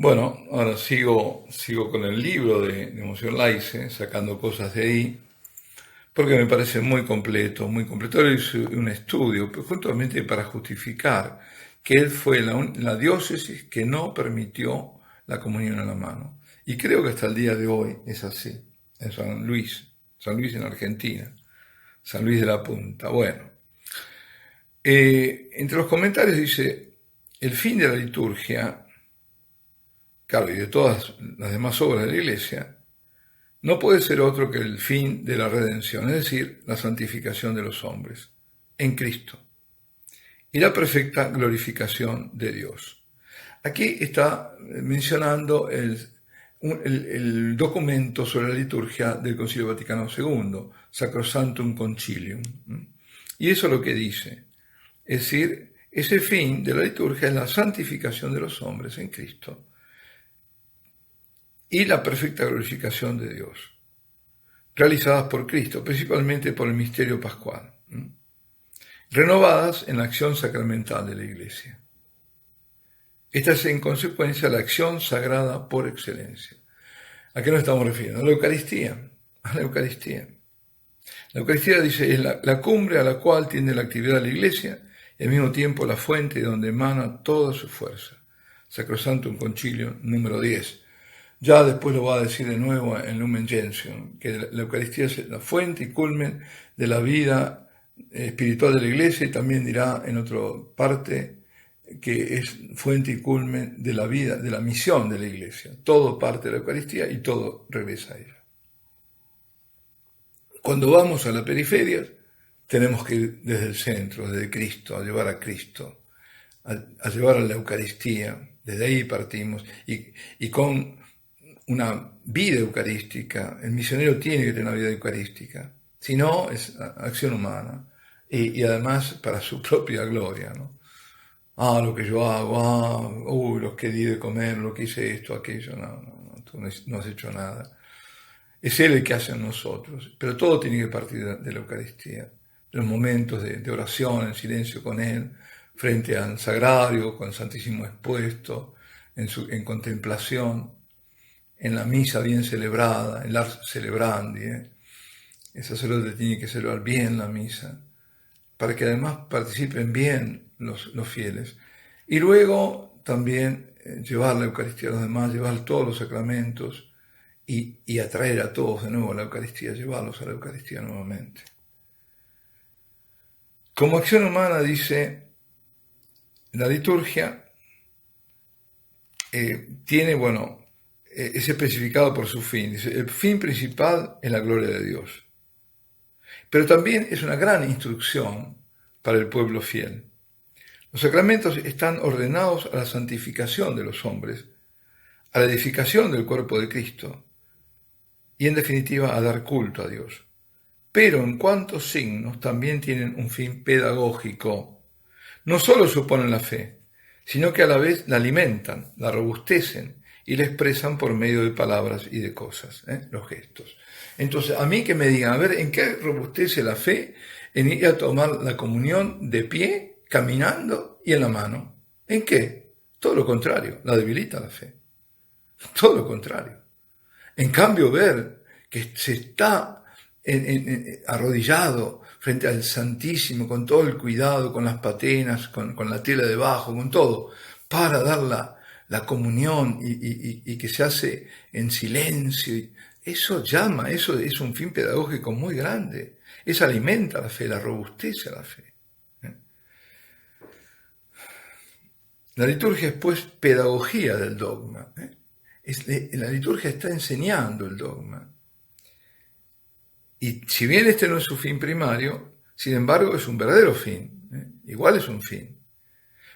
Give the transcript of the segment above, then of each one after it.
Bueno, ahora sigo con el libro de Emoción Laice, sacando cosas de ahí, porque me parece muy completo, muy completo. Ahora hice un estudio, pues, justamente para justificar que él fue la diócesis que no permitió la comunión en la mano. Y creo que hasta el día de hoy es así, en San Luis en Argentina, San Luis de la Punta. Bueno, entre los comentarios dice, el fin de la liturgia, claro, y de todas las demás obras de la Iglesia, no puede ser otro que el fin de la redención, es decir, la santificación de los hombres en Cristo y la perfecta glorificación de Dios. Aquí está mencionando el documento sobre la liturgia del Concilio Vaticano II, Sacrosanctum Concilium. Y eso es lo que dice. Es decir, ese fin de la liturgia es la santificación de los hombres en Cristo y la perfecta glorificación de Dios, realizadas por Cristo, principalmente por el misterio pascual, renovadas en la acción sacramental de la Iglesia. Esta es en consecuencia la acción sagrada por excelencia. ¿A qué nos estamos refiriendo? A la Eucaristía. A la Eucaristía. La Eucaristía, dice, es la cumbre a la cual tiende la actividad de la Iglesia y al mismo tiempo la fuente donde emana toda su fuerza. Sacrosanctum Concilium número 10. Ya después lo va a decir de nuevo en Lumen Gentium, que la Eucaristía es la fuente y culmen de la vida espiritual de la Iglesia, y también dirá en otra parte que es fuente y culmen de la vida, de la misión de la Iglesia. Todo parte de la Eucaristía y todo regresa a ella. Cuando vamos a la periferia, tenemos que ir desde el centro, desde Cristo, a llevar a Cristo, a llevar a la Eucaristía. Desde ahí partimos y con una vida eucarística. El misionero tiene que tener una vida eucarística, si no es acción humana y además para su propia gloria, ¿no? Lo que yo hago, los que di de comer, lo que hice esto, aquello, no, tú no has hecho nada. Es Él el que hace en nosotros, pero todo tiene que partir de la Eucaristía, de los momentos de oración, en silencio con Él, frente al sagrario, con el Santísimo expuesto, en contemplación, en la misa bien celebrada, en l'ars celebrandi. El sacerdote tiene que celebrar bien la misa, para que además participen bien los fieles. Y luego también llevar la Eucaristía a los demás, llevar todos los sacramentos y atraer a todos de nuevo a la Eucaristía, llevarlos a la Eucaristía nuevamente. Como acción humana, dice, la liturgia tiene, es especificado por su fin. Dice, el fin principal es la gloria de Dios. Pero también es una gran instrucción para el pueblo fiel. Los sacramentos están ordenados a la santificación de los hombres, a la edificación del cuerpo de Cristo y, en definitiva, a dar culto a Dios. Pero en cuanto signos también tienen un fin pedagógico. No solo suponen la fe, sino que a la vez la alimentan, la robustecen y la expresan por medio de palabras y de cosas, los gestos. Entonces, a mí que me digan, a ver, ¿en qué robustece la fe? En ir a tomar la comunión de pie, caminando y en la mano. ¿En qué? Todo lo contrario, la debilita la fe. Todo lo contrario. En cambio, ver que se está arrodillado frente al Santísimo, con todo el cuidado, con las patenas, con la tela debajo, con todo, para dar la comunión y que se hace en silencio. Eso llama, eso es un fin pedagógico muy grande. Eso alimenta la fe, la robustece a la fe. La liturgia es pues pedagogía del dogma. La liturgia está enseñando el dogma. Y si bien este no es su fin primario, sin embargo es un verdadero fin. Igual es un fin.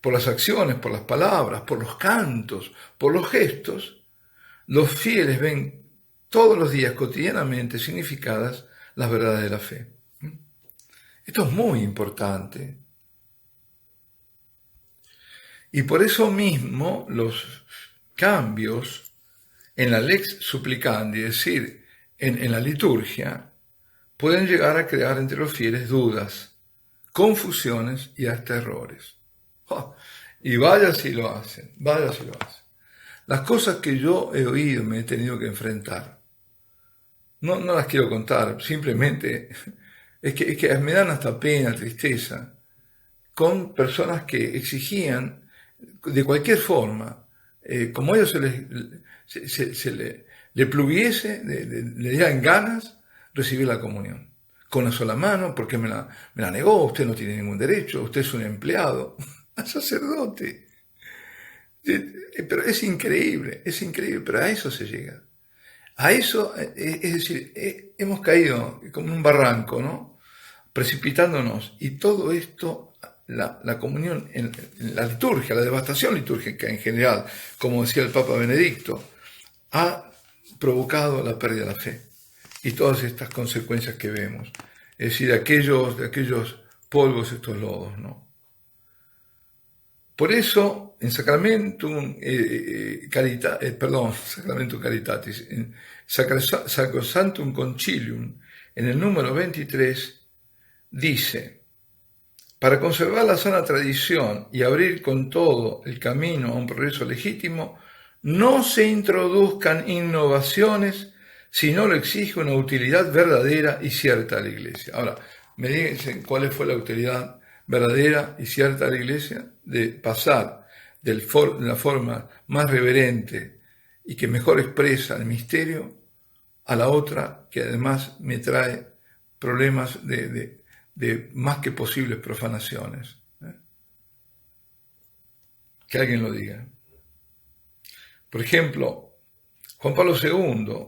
Por las acciones, por las palabras, por los cantos, por los gestos, los fieles ven todos los días, cotidianamente, significadas las verdades de la fe. Esto es muy importante. Y por eso mismo los cambios en la lex supplicandi, es decir, en la liturgia, pueden llegar a crear entre los fieles dudas, confusiones y hasta errores. Y vaya si lo hacen, vaya si lo hacen. las cosas que yo he oído, me he tenido que enfrentar. No las quiero contar, simplemente es que me dan hasta pena, tristeza, con personas que exigían de cualquier forma, como a ellos le pluguiese, le dieran ganas, recibir la comunión. Con una sola mano, porque me la negó, usted no tiene ningún derecho, usted es un empleado, al sacerdote. Pero es increíble, pero a eso se llega. A eso, es decir, hemos caído como en un barranco, ¿no? Precipitándonos, y todo esto, la comunión, en la liturgia, la devastación litúrgica en general, como decía el Papa Benedicto, ha provocado la pérdida de la fe y todas estas consecuencias que vemos, es decir, de aquellos polvos, estos lodos, ¿no? Por eso, en Sacramentum Caritatis, en Sacrosanctum Concilium, en el número 23, dice: para conservar la sana tradición y abrir con todo el camino a un progreso legítimo, no se introduzcan innovaciones si no lo exige una utilidad verdadera y cierta a la Iglesia. Ahora, me dicen cuál fue la utilidad verdadera y cierta a la Iglesia, de pasar de la forma más reverente y que mejor expresa el misterio a la otra, que además me trae problemas de más que posibles profanaciones. Que alguien lo diga. Por ejemplo, Juan Pablo II,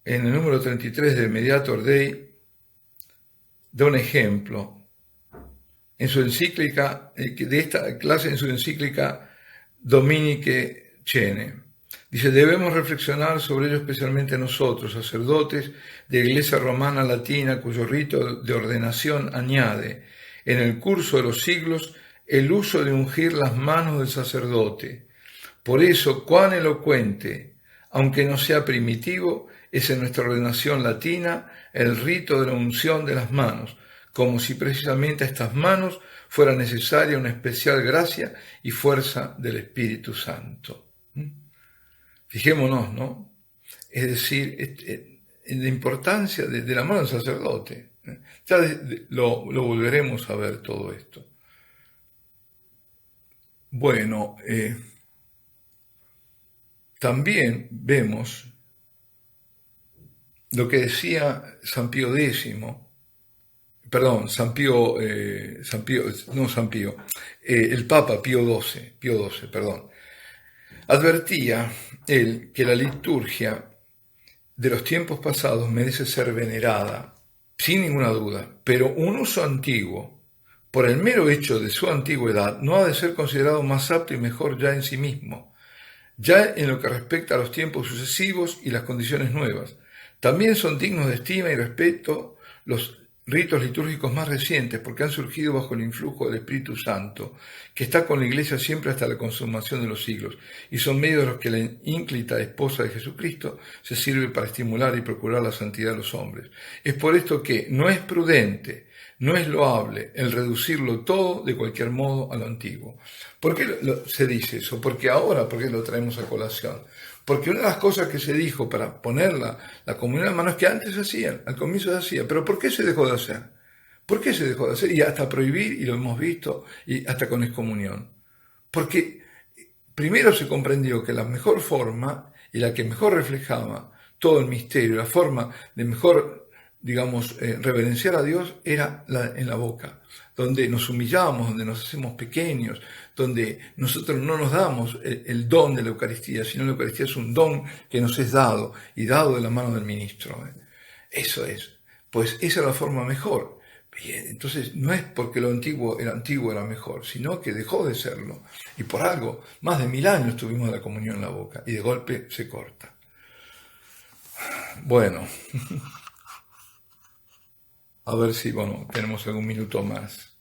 en el número 33 de Mediator Dei, da un ejemplo en su encíclica, de esta clase, en su encíclica Dominique Cene. Dice: debemos reflexionar sobre ello especialmente nosotros, sacerdotes de la Iglesia Romana Latina, cuyo rito de ordenación añade en el curso de los siglos el uso de ungir las manos del sacerdote. Por eso, cuán elocuente, aunque no sea primitivo, es en nuestra ordenación latina el rito de la unción de las manos, como si precisamente a estas manos fuera necesaria una especial gracia y fuerza del Espíritu Santo. Fijémonos, ¿no? Es decir, en la importancia de la mano del sacerdote. Ya lo volveremos a ver todo esto. Bueno, también vemos lo que decía Pío el Papa Pío XII, perdón. Advertía él que la liturgia de los tiempos pasados merece ser venerada, sin ninguna duda, pero un uso antiguo, por el mero hecho de su antigüedad, no ha de ser considerado más apto y mejor ya en sí mismo, ya en lo que respecta a los tiempos sucesivos y las condiciones nuevas. También son dignos de estima y respeto los ritos litúrgicos más recientes, porque han surgido bajo el influjo del Espíritu Santo, que está con la Iglesia siempre hasta la consumación de los siglos, y son medios de los que la ínclita esposa de Jesucristo se sirve para estimular y procurar la santidad de los hombres. Es por esto que no es prudente, no es loable el reducirlo todo de cualquier modo a lo antiguo. ¿Por qué se dice eso? Porque ahora, ¿por qué lo traemos a colación? Porque una de las cosas que se dijo para poner la comunión en manos es que antes se hacían, al comienzo se hacía, pero ¿por qué se dejó de hacer? ¿Por qué se dejó de hacer? Y hasta prohibir, y lo hemos visto, y hasta con excomunión. Porque primero se comprendió que la mejor forma y la que mejor reflejaba todo el misterio, la forma de mejor, reverenciar a Dios era en la boca, donde nos humillamos, donde nos hacemos pequeños, donde nosotros no nos damos el don de la Eucaristía, sino la Eucaristía es un don que nos es dado, y dado de la mano del ministro. Eso es. Pues esa es la forma mejor. Bien, entonces no es porque lo antiguo era mejor, sino que dejó de serlo. Y por algo, más de 1000 años tuvimos la comunión en la boca, y de golpe se corta. Bueno, a ver si, tenemos algún minuto más.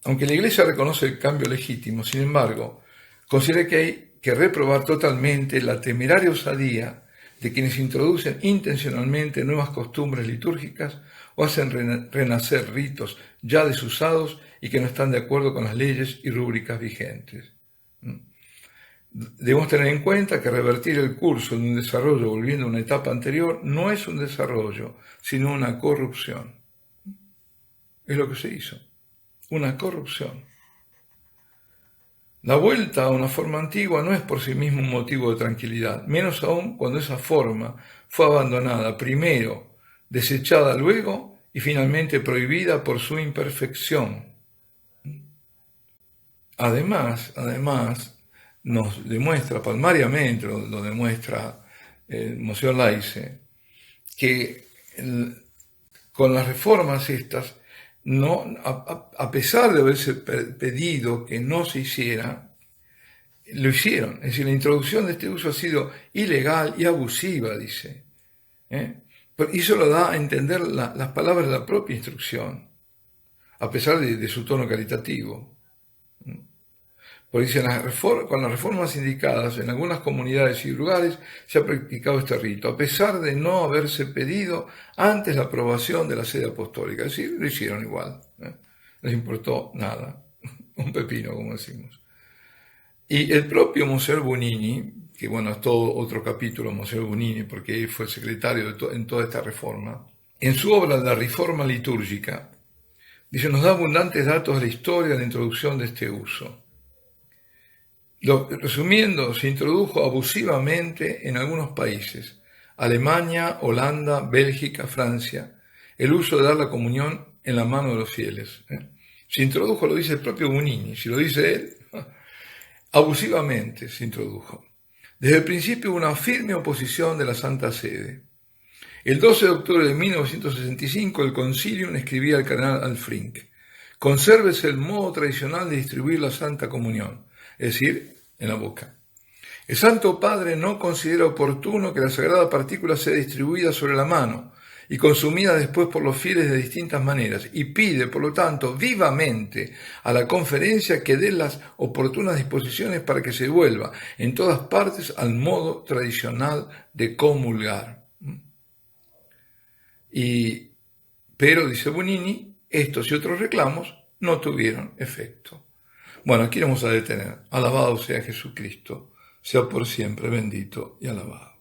Aunque la Iglesia reconoce el cambio legítimo, sin embargo, considera que hay que reprobar totalmente la temeraria osadía de quienes introducen intencionalmente nuevas costumbres litúrgicas o hacen renacer ritos ya desusados y que no están de acuerdo con las leyes y rúbricas vigentes. Debemos tener en cuenta que revertir el curso de un desarrollo volviendo a una etapa anterior no es un desarrollo, sino una corrupción. Es lo que se hizo, una corrupción. La vuelta a una forma antigua no es por sí mismo un motivo de tranquilidad, menos aún cuando esa forma fue abandonada primero, desechada luego y finalmente prohibida por su imperfección. Además, nos demuestra palmariamente, lo demuestra Monsieur Laize, que con las reformas estas, a pesar de haberse pedido que no se hiciera, lo hicieron. Es decir, la introducción de este uso ha sido ilegal y abusiva, dice. Y eso lo da a entender las palabras de la propia instrucción, a pesar de su tono caritativo. Porque dice, con las reformas indicadas en algunas comunidades y lugares se ha practicado este rito, a pesar de no haberse pedido antes la aprobación de la sede apostólica. Es decir, lo hicieron igual. No les importó nada. Un pepino, como decimos. Y el propio Monsieur Bonini, que bueno, es todo otro capítulo, Monsieur Bonini, porque él fue el secretario en toda esta reforma, en su obra La Riforma Litúrgica, dice, nos da abundantes datos de la historia de la introducción de este uso. Resumiendo, se introdujo abusivamente en algunos países, Alemania, Holanda, Bélgica, Francia, el uso de dar la comunión en la mano de los fieles. Se introdujo, lo dice el propio Bonini, si lo dice él, abusivamente se introdujo. Desde el principio hubo una firme oposición de la Santa Sede. El 12 de octubre de 1965 el Concilium escribía al cardenal Alfrink, consérvese el modo tradicional de distribuir la Santa Comunión, es decir, en la boca. El Santo Padre no considera oportuno que la sagrada partícula sea distribuida sobre la mano y consumida después por los fieles de distintas maneras, y pide, por lo tanto, vivamente a la conferencia que dé las oportunas disposiciones para que se vuelva en todas partes al modo tradicional de comulgar. Pero, dice Bonini, estos y otros reclamos no tuvieron efecto. Bueno, aquí vamos a detener. Alabado sea Jesucristo, sea por siempre bendito y alabado.